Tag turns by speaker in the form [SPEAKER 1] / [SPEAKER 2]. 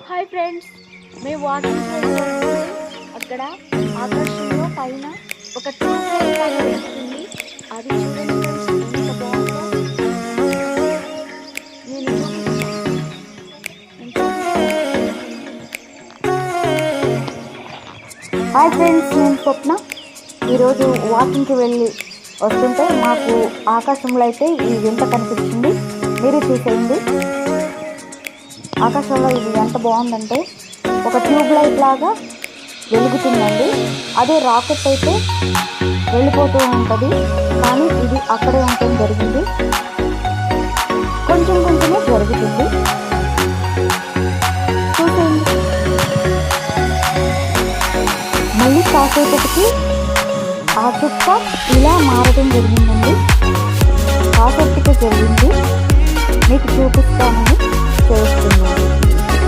[SPEAKER 1] Hi friends, మేము walking చేస్తుంటే అక్కడ ఆకాశంలో పైన ఒక ట్యూబ్లైట్ లాగా వెలుగుతుంది. అది చూడండి ఫ్రెండ్స్, ఎంత బాగుందో. నేను
[SPEAKER 2] హాయ్ ఫ్రెండ్స్, నేను స్వప్న. ఈరోజు వాకింగ్కి వెళ్ళి వస్తుంటే మాకు ఆకాశంలో అయితే ఈ వింత కనిపించింది. మీరు చూసేయండి. ఆకాశంలో ఇది ఎంత బాగుందంటే ఒక ట్యూబ్ లైట్ లాగా వెలుగుతుందండి. అదే రాకెట్ అయితే వెళ్ళిపోతూ ఉంటుంది, కానీ ఇది అక్కడే ఉండటం జరిగింది. కొంచెం కొంచెమే జరుగుతుంది. చూసేయండి. మళ్ళీ కాసేపటికి ఆ చుక్క ఇలా మారడం జరిగిందండి. కాసేపటికి జరిగింది, మీకు చూపిస్తామని చేస్తున్నాను.